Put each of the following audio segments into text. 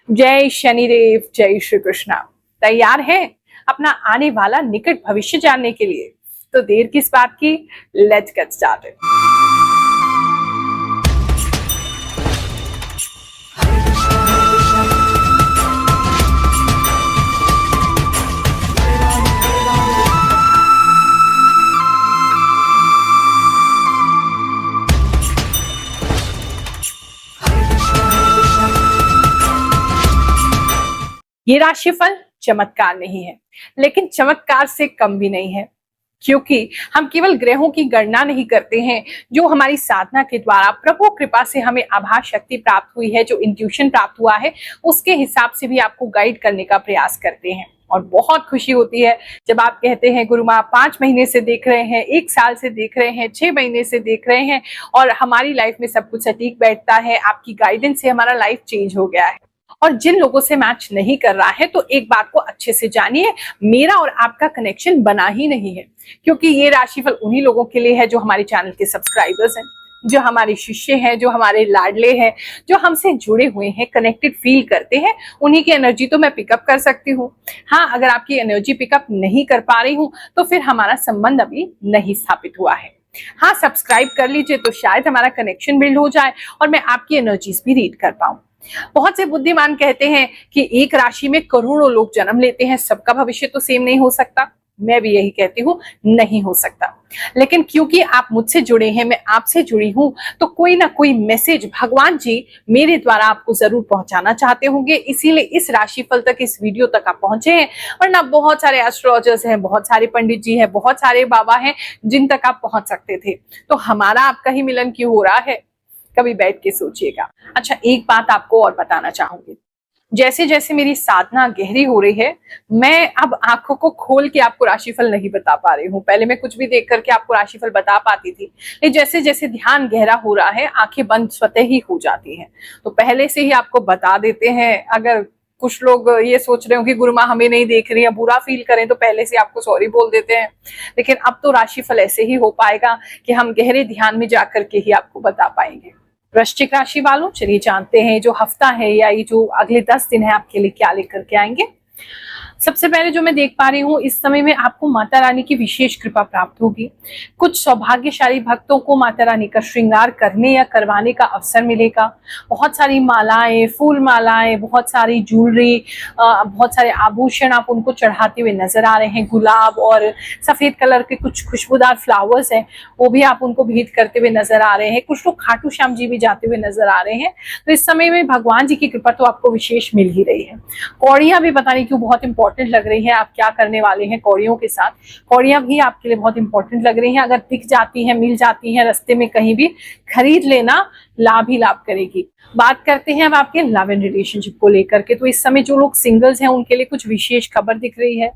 जय शनिदेव, जय श्री कृष्णा। तैयार हैं अपना आने वाला निकट भविष्य जानने के लिए? तो देर किस बात की, लेट्स गेट स्टार्टेड। ये राशिफल चमत्कार नहीं है, लेकिन चमत्कार से कम भी नहीं है, क्योंकि हम केवल ग्रहों की गणना नहीं करते हैं। जो हमारी साधना के द्वारा प्रभु कृपा से हमें आभास शक्ति प्राप्त हुई है, जो इंट्यूशन प्राप्त हुआ है, उसके हिसाब से भी आपको गाइड करने का प्रयास करते हैं। और बहुत खुशी होती है जब आप कहते हैं गुरु माँ 5 महीने से देख रहे हैं, 1 साल से देख रहे हैं, 6 महीने से देख रहे हैं और हमारी लाइफ में सब कुछ सटीक बैठता है। आपकी गाइडेंस से हमारा लाइफ चेंज हो गया है। और जिन लोगों से मैच नहीं कर रहा है, तो एक बात को अच्छे से जानिए, मेरा और आपका कनेक्शन बना ही नहीं है, क्योंकि ये राशिफल उन्हीं लोगों के लिए है जो हमारे चैनल के सब्सक्राइबर्स हैं, जो हमारे शिष्य हैं, जो हमारे लाडले हैं, जो हमसे जुड़े हुए हैं, कनेक्टेड फील करते हैं। उन्हीं की एनर्जी तो मैं पिकअप कर सकती हूँ। हाँ, अगर आपकी एनर्जी पिकअप नहीं कर पा रही हूँ तो फिर हमारा संबंध अभी नहीं स्थापित हुआ है। हाँ, सब्सक्राइब कर लीजिए तो शायद हमारा कनेक्शन बिल्ड हो जाए और मैं आपकी एनर्जीज भी रीड कर पाऊं। बहुत से बुद्धिमान कहते हैं कि एक राशि में करोड़ों लोग जन्म लेते हैं, सबका भविष्य तो सेम नहीं हो सकता। मैं भी यही कहती हूँ, नहीं हो सकता। लेकिन क्योंकि आप मुझसे जुड़े हैं, मैं आपसे जुड़ी हूं, तो कोई ना कोई मैसेज भगवान जी मेरे द्वारा आपको जरूर पहुंचाना चाहते होंगे, इसीलिए इस राशिफल तक, इस वीडियो तक आप पहुंचे हैं। वरना बहुत सारे एस्ट्रोलॉजर्स हैं, बहुत सारे पंडित जी हैं, बहुत सारे बाबा हैं जिन तक आप पहुंच सकते थे। तो हमारा आपका ही मिलन क्यों हो रहा है? कभी बैठ के सोचिएगा। अच्छा, एक बात आपको और बताना चाहूंगी। जैसे जैसे मेरी साधना गहरी हो रही है, मैं अब आंखों को खोल के आपको राशिफल नहीं बता पा रही हूँ। पहले मैं कुछ भी देख करके आपको राशिफल बता पाती थी, लेकिन जैसे जैसे ध्यान गहरा हो रहा है, आंखें बंद स्वतः ही हो जाती हैं। तो पहले से ही आपको बता देते हैं। अगर कुछ लोग ये सोच रहे हो कि गुरु माँ हमें नहीं देख रही है, बुरा फील करें, तो पहले से आपको सॉरी बोल देते हैं। लेकिन अब तो राशिफल ऐसे ही हो पाएगा कि हम गहरे ध्यान में जाकर के ही आपको बता पाएंगे। वृश्चिक राशि वालों, चलिए जानते हैं जो हफ्ता है या ये जो अगले 10 दिन है आपके लिए क्या लेकर के आएंगे। सबसे पहले जो मैं देख पा रही हूँ, इस समय में आपको माता रानी की विशेष कृपा प्राप्त होगी। कुछ सौभाग्यशाली भक्तों को माता रानी का श्रृंगार करने या करवाने का अवसर मिलेगा। बहुत सारी मालाएं, फूल मालाएं, बहुत सारी ज्वेलरी, बहुत सारे आभूषण आप उनको चढ़ाते हुए नजर आ रहे हैं। गुलाब और सफेद कलर के कुछ खुशबूदार फ्लावर्स हैं, वो भी आप उनको भेंट करते हुए नजर आ रहे हैं। कुछ लोग खाटू श्याम जी भी जाते हुए नजर आ रहे हैं। तो इस समय में भगवान जी की कृपा तो आपको विशेष मिल ही रही है। कौड़ियां भी पता नहीं क्यों बहुत इंपॉर्टेंट लग रही है। आप क्या करने वाले हैं कौड़ियों के साथ? कौड़ियां भी आपके लिए बहुत इंपॉर्टेंट लग रही हैं। अगर दिख जाती हैं, मिल जाती हैं रास्ते में कहीं भी, खरीद लेना, लाभ ही लाभ करेगी। बात करते हैं अब आपके लव एंड रिलेशनशिप को लेकर के। तो इस समय जो लोग सिंगल्स हैं उनके लिए कुछ विशेष खबर दिख रही है।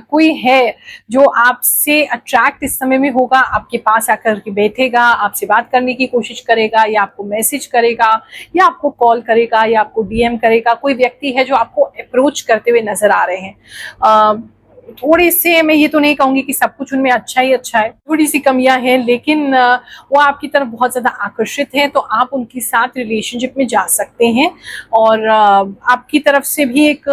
कोई है जो आपसे अट्रैक्ट इस समय में होगा, आपके पास आकर के बैठेगा, आपसे बात करने की कोशिश करेगा, या आपको मैसेज करेगा, या आपको कॉल करेगा, या आपको डीएम करेगा। कोई व्यक्ति है जो आपको अप्रोच करते हुए नजर आ रहे हैं। थोड़े से, मैं ये तो नहीं कहूंगी कि सब कुछ उनमें अच्छा ही अच्छा है, थोड़ी सी कमियां हैं, लेकिन वो आपकी तरफ बहुत ज्यादा आकर्षित है। तो आप उनके साथ रिलेशनशिप में जा सकते हैं। और आपकी तरफ से भी एक,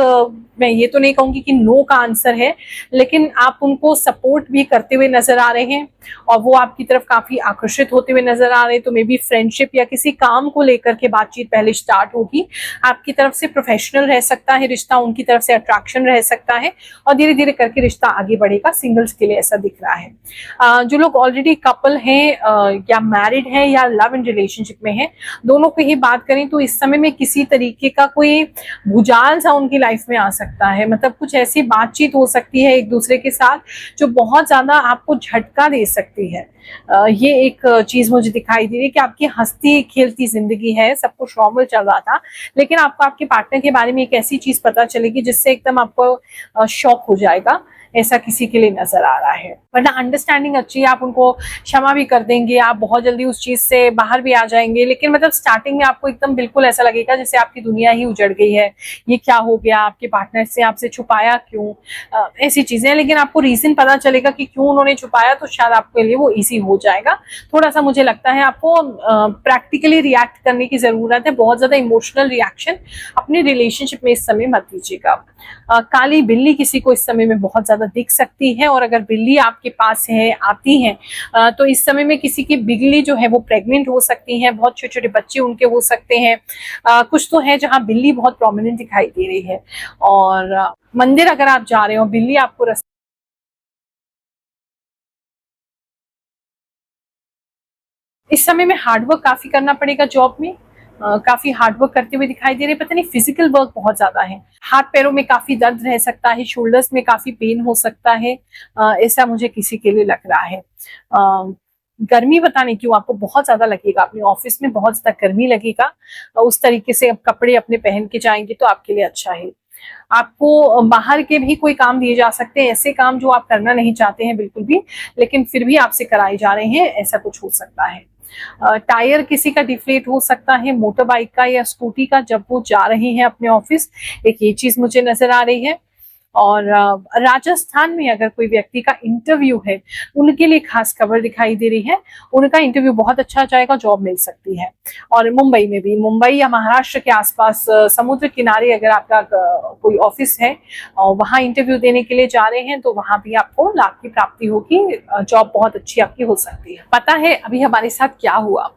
मैं ये तो नहीं कहूंगी कि नो का आंसर है, लेकिन आप उनको सपोर्ट भी करते हुए नजर आ रहे हैं और वो आपकी तरफ काफी आकर्षित होते हुए नजर आ रहे हैं। तो मे बी फ्रेंडशिप या किसी काम को लेकर के बातचीत पहले स्टार्ट होगी। आपकी तरफ से प्रोफेशनल रह सकता है रिश्ता, उनकी तरफ से अट्रैक्शन रह सकता है और धीरे धीरे करके रिश्ता आगे बढ़ेगा। सिंगल्स के लिए ऐसा दिख रहा है। जो लोग ऑलरेडी कपल हैं या मैरिड हैं या लव एंड रिलेशनशिप में हैं, दोनों को ही बात करें तो इस समय में किसी तरीके का कोई भूचाल सा उनकी लाइफ में आ सकता है। मतलब कुछ ऐसी बातचीत हो सकती है एक दूसरे के साथ जो बहुत ज्यादा आपको झटका दे सकती है। ये एक चीज मुझे दिखाई दे रही है कि आपकी हंसती खेलती जिंदगी है, सब कुछ नॉर्मल चल रहा था, लेकिन आपको आपके पार्टनर के बारे में एक ऐसी चीज पता चलेगी जिससे एकदम आपको शॉक हो जाएगा ऐसा किसी के लिए नजर आ रहा है। वरना अंडरस्टैंडिंग अच्छी है, आप उनको क्षमा भी कर देंगे, आप बहुत जल्दी उस चीज से बाहर भी आ जाएंगे। लेकिन मतलब स्टार्टिंग में आपको एकदम बिल्कुल ऐसा लगेगा जैसे आपकी दुनिया ही उजड़ गई है, ये क्या हो गया, आपके पार्टनर से आपसे छुपाया क्यों, ऐसी चीजें। लेकिन आपको रीजन पता चलेगा कि क्यों उन्होंने छुपाया, तो शायद आपके लिए वो इजी हो जाएगा। थोड़ा सा मुझे लगता है आपको प्रैक्टिकली रिएक्ट करने की जरूरत है। बहुत ज्यादा इमोशनल रिएक्शन अपने रिलेशनशिप में इस समय मत दीजिएगा। काली बिल्ली किसी को इस समय में बहुत ज्यादा दिख सकती है, और अगर बिल्ली आपके पास है, आती है, तो इस समय में किसी की बिल्ली जो है वो प्रेग्नेंट हो सकती है, बहुत छोटे छोटे बच्चे उनके हो सकते हैं। कुछ तो है जहां बिल्ली बहुत प्रोमिनेंट दिखाई दे रही है। और मंदिर अगर आप जा रहे हो, बिल्ली आपको इस समय में हार्डवर्क काफी करना पड़ेगा जॉब में। काफी हार्डवर्क करते हुए दिखाई दे रहे हैं, पता नहीं फिजिकल वर्क बहुत ज्यादा है। हाथ पैरों में काफी दर्द रह सकता है, शोल्डर्स में काफी पेन हो सकता है, ऐसा मुझे किसी के लिए लग रहा है। गर्मी पता नहीं क्यों आपको बहुत ज्यादा लगेगा, अपने ऑफिस में बहुत ज्यादा गर्मी लगेगा। उस तरीके से अब कपड़े अपने पहन के जाएंगे तो आपके लिए अच्छा है। आपको बाहर के भी कोई काम दिए जा सकते हैं, ऐसे काम जो आप करना नहीं चाहते हैं बिल्कुल भी, लेकिन फिर भी आपसे कराए जा रहे हैं, ऐसा कुछ हो सकता है। टायर किसी का डिफ्लेट हो सकता है, मोटर बाइक का या स्कूटी का, जब वो जा रहे हैं अपने ऑफिस, एक ये चीज मुझे नजर आ रही है। और राजस्थान में अगर कोई व्यक्ति का इंटरव्यू है, उनके लिए खास खबर दिखाई दे रही है, उनका इंटरव्यू बहुत अच्छा जाएगा, जॉब मिल सकती है। और मुंबई में भी, मुंबई या महाराष्ट्र के आसपास समुद्र किनारे अगर आपका कोई ऑफिस है और वहां इंटरव्यू देने के लिए जा रहे हैं, तो वहां भी आपको लाभ की प्राप्ति होगी, जॉब बहुत अच्छी आपकी हो सकती है। पता है अभी हमारे साथ क्या हुआ?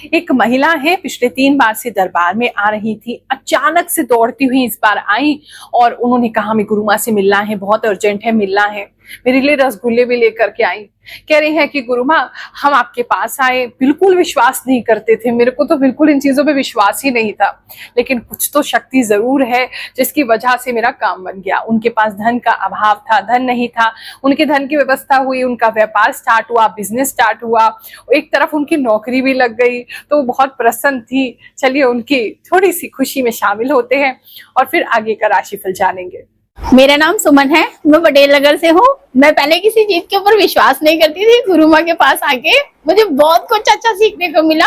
एक महिला है, पिछले 3 बार से दरबार में आ रही थी, अचानक से दौड़ती हुई इस बार आई और उन्होंने कहा हमें गुरु माँ से मिलना है, बहुत अर्जेंट है, मिलना है। मेरे लिए रसगुल्ले भी लेकर के आई। कह रही है कि गुरु माँ हम आपके पास आए, बिल्कुल विश्वास नहीं करते थे, मेरे को तो बिल्कुल इन चीजों पे विश्वास ही नहीं था, लेकिन कुछ तो शक्ति जरूर है जिसकी वजह से मेरा काम बन गया। उनके पास धन का अभाव था, धन नहीं था, उनके धन की व्यवस्था हुई, उनका व्यापार स्टार्ट हुआ, बिजनेस स्टार्ट हुआ, एक तरफ उनकी नौकरी भी लग गई, तो बहुत प्रसन्न थी। चलिए उनकी थोड़ी सी खुशी में शामिल होते हैं और फिर आगे का राशिफल जानेंगे। मेरा नाम सुमन है, मैं पटेल नगर से हूँ। मैं पहले किसी चीज के ऊपर विश्वास नहीं करती थी। गुरु माँ के पास आके मुझे बहुत कुछ अच्छा सीखने को मिला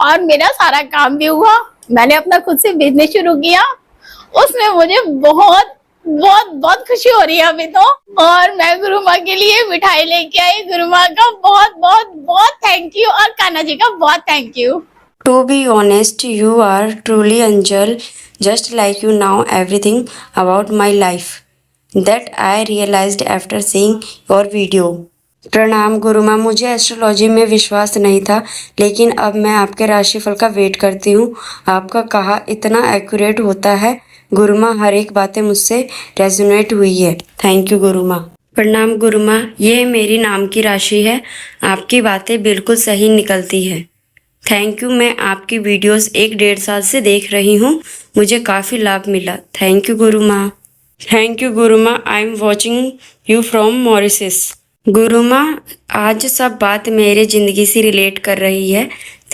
और मेरा सारा काम भी हुआ। मैंने अपना खुद से बिजनेस शुरू किया, उसमें मुझे बहुत बहुत बहुत खुशी हो रही है अभी तो। और मैं गुरु माँ के लिए मिठाई लेके आई। गुरु माँ का बहुत बहुत बहुत थैंक यू और कान्हा जी का बहुत thank you. To be honest, you are truly angel, just like you know everything about my life. That I realized after seeing your video. प्रणाम गुरु माँ, मुझे एस्ट्रोलॉजी में विश्वास नहीं था, लेकिन अब मैं आपके राशिफल का वेट करती हूँ। आपका कहा इतना एक्यूरेट होता है गुरु माँ, हर एक बातें मुझसे रेजोनेट हुई है। थैंक यू गुरु माँ। प्रणाम गुरु माँ, ये मेरी नाम की राशि है, आपकी बातें बिल्कुल सही निकलती है। थैंक यू, मैं आपकी वीडियोस 1-1.5 साल से देख रही हूँ, मुझे काफ़ी लाभ मिला। थैंक यू गुरु माँ। थैंक यू गुरु माँ, I am watching you from Mauritius. गुरु माँ, आज सब बात मेरे ज़िंदगी से रिलेट कर रही है।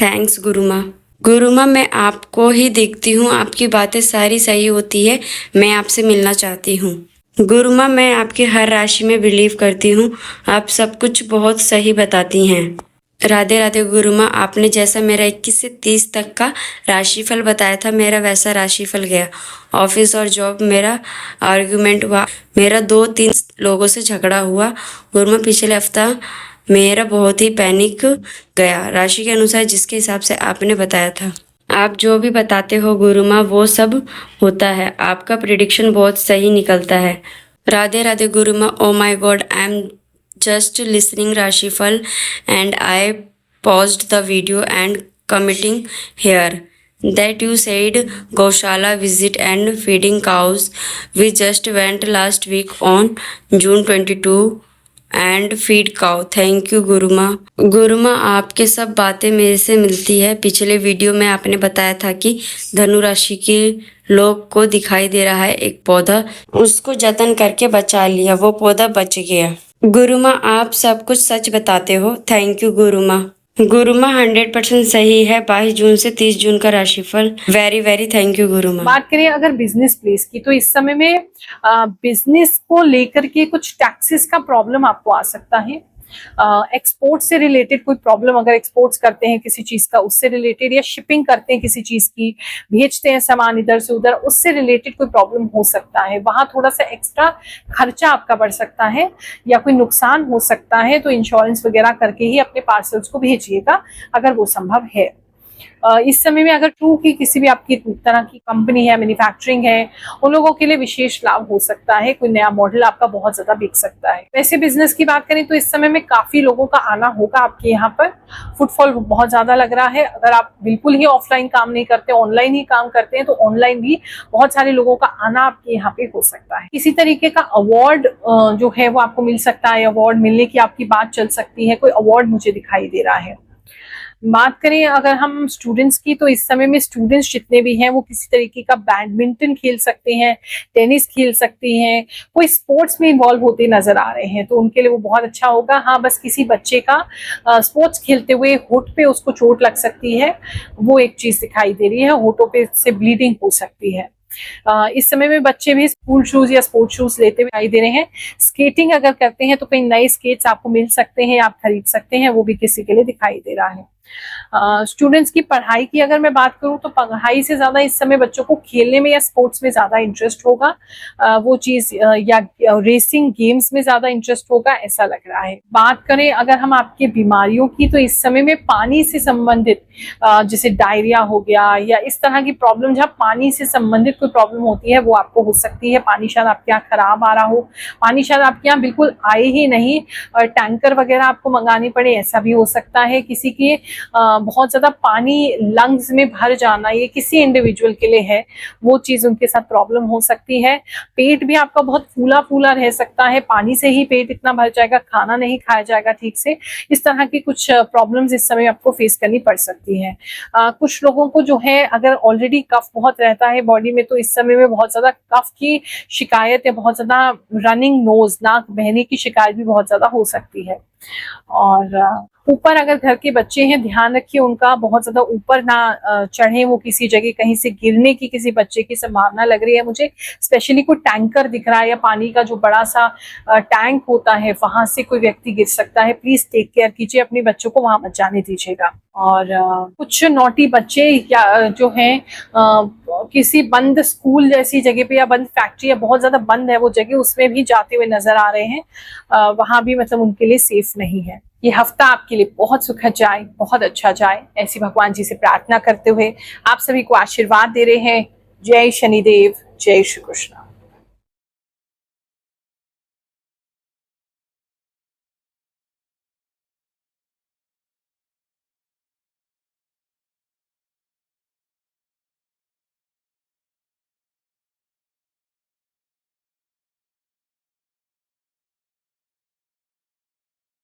थैंक्स गुरु माँ। गुरु माँ, मैं आपको ही देखती हूँ, आपकी बातें सारी सही होती है, मैं आपसे मिलना चाहती हूँ। गुरु माँ, मैं आपकी हर राशि में बिलीव करती हूँ, आप सब कुछ बहुत सही बताती हैं। राधे राधे गुरु माँ, आपने जैसा मेरा 21 से 30 तक का राशिफल बताया था, मेरा वैसा राशिफल गया। ऑफिस और जॉब मेरा आर्गुमेंट हुआ, मेरा 2-3 लोगों से झगड़ा हुआ। गुरु माँ, पिछले हफ्ता मेरा बहुत ही पैनिक गया, राशि के अनुसार जिसके हिसाब से आपने बताया था। आप जो भी बताते हो गुरु माँ वो सब होता है, आपका प्रिडिक्शन बहुत सही निकलता है। राधे राधे गुरु माँ। Oh my God, I am just listening Rashifal and I paused the video and committing here that you said Gaushala visit and feeding cows. We just went last week on June 22 and feed cow. Thank you गुरु माँ। गुरु माँ, आपके सब बातें मेरे से मिलती है। पिछले वीडियो में आपने बताया था कि धनु राशि के लोग को दिखाई दे रहा है एक पौधा, उसको जतन करके बचा लिया, वो पौधा बच गया। गुरु माँ, आप सब कुछ सच बताते हो। थैंक यू गुरु माँ। गुरुमा 100% सही है। 22 जून से 30 जून का राशिफल। Very very thank you Gurumaa. बात करें अगर बिजनेस प्लेस की, तो इस समय में बिजनेस को लेकर के कुछ टैक्सेस का प्रॉब्लम आपको आ सकता है। एक्सपोर्ट से रिलेटेड कोई प्रॉब्लम, अगर एक्सपोर्ट्स करते हैं किसी चीज का, उससे रिलेटेड, या शिपिंग करते हैं किसी चीज की, भेजते हैं सामान इधर से उधर, उससे रिलेटेड कोई प्रॉब्लम हो सकता है। वहां थोड़ा सा एक्स्ट्रा खर्चा आपका बढ़ सकता है या कोई नुकसान हो सकता है, तो इंश्योरेंस वगैरह करके ही अपने पार्सल्स को भेजिएगा अगर वो संभव है। इस समय में अगर ट्रू की किसी भी आपकी तरह की कंपनी है, मैन्युफैक्चरिंग है, उन लोगों के लिए विशेष लाभ हो सकता है। कोई नया मॉडल आपका बहुत ज्यादा बिक सकता है। वैसे बिजनेस की बात करें तो इस समय में काफी लोगों का आना होगा आपके यहाँ पर। फुटफॉल बहुत ज्यादा लग रहा है। अगर आप बिल्कुल ही ऑफलाइन काम नहीं करते, ऑनलाइन ही काम करते हैं, तो ऑनलाइन भी बहुत सारे लोगों का आना आपके यहाँ पे हो सकता है। किसी तरीके का अवार्ड जो है वो आपको मिल सकता है। अवार्ड मिलने की आपकी बात चल सकती है। कोई अवार्ड मुझे दिखाई दे रहा है। बात करें अगर हम स्टूडेंट्स की, तो इस समय में स्टूडेंट्स जितने भी हैं वो किसी तरीके का बैडमिंटन खेल सकते हैं, टेनिस खेल सकते हैं, कोई स्पोर्ट्स में इन्वॉल्व होते नजर आ रहे हैं, तो उनके लिए वो बहुत अच्छा होगा। हाँ, बस किसी बच्चे का स्पोर्ट्स खेलते हुए होठ पे उसको चोट लग सकती है, वो एक चीज दिखाई दे रही है। होठों पे से ब्लीडिंग हो सकती है। इस समय में बच्चे भी स्कूल शूज या स्पोर्ट्स शूज लेते हुए दिखाई दे रहे हैं। स्केटिंग अगर करते हैं तो कई नए स्केट्स आपको मिल सकते हैं, आप खरीद सकते हैं, वो भी किसी के लिए दिखाई दे रहा है। स्टूडेंट्स की पढ़ाई की अगर मैं बात करूं तो पढ़ाई से ज्यादा इस समय बच्चों को खेलने में या स्पोर्ट्स में ज्यादा इंटरेस्ट होगा। वो चीज या रेसिंग गेम्स में ज्यादा इंटरेस्ट होगा, ऐसा लग रहा है। बात करें अगर हम आपके बीमारियों की, तो इस समय में पानी से संबंधित जैसे डायरिया हो गया या इस तरह की प्रॉब्लम, जहाँ पानी से संबंधित कोई प्रॉब्लम होती है वो आपको हो सकती है। पानी शायद आपके यहाँ खराब आ रहा हो, पानी शायद आपके यहाँ बिल्कुल आए ही नहीं, टैंकर वगैरह आपको मंगानी पड़े, ऐसा भी हो सकता है। किसी के बहुत ज्यादा पानी लंग्स में भर जाना, ये किसी इंडिविजुअल के लिए है, वो चीज उनके साथ प्रॉब्लम हो सकती है। पेट भी आपका बहुत फूला फूला रह सकता है, पानी से ही पेट इतना भर जाएगा, खाना नहीं खाया जाएगा ठीक से। इस तरह की कुछ प्रॉब्लम्स इस समय आपको फेस करनी पड़ सकती है। कुछ लोगों को जो है अगर ऑलरेडी कफ बहुत रहता है बॉडी में, तो इस समय में बहुत ज्यादा कफ की शिकायत या बहुत ज्यादा रनिंग नोज, नाक बहने की शिकायत भी बहुत ज्यादा हो सकती है। और ऊपर अगर घर के बच्चे हैं, ध्यान रखिए उनका बहुत ज्यादा ऊपर ना चढ़े, वो किसी जगह कहीं से गिरने की किसी बच्चे की संभावना लग रही है मुझे। स्पेशली कोई टैंकर दिख रहा है या पानी का जो बड़ा सा टैंक होता है, वहां से कोई व्यक्ति गिर सकता है। प्लीज टेक केयर कीजिए, अपने बच्चों को वहां मत जाने दीजिएगा। और कुछ नॉटी बच्चे या जो हैं किसी बंद स्कूल जैसी जगह पे या बंद फैक्ट्री या बहुत ज्यादा बंद है वो जगह, उसमें भी जाते हुए नजर आ रहे हैं। वहां भी मतलब उनके लिए सेफ नहीं है। ये हफ्ता आपके लिए बहुत सुखद जाए, बहुत अच्छा जाए, ऐसी भगवान जी से प्रार्थना करते हुए आप सभी को आशीर्वाद दे रहे हैं। जय शनिदेव, जय श्री कृष्ण।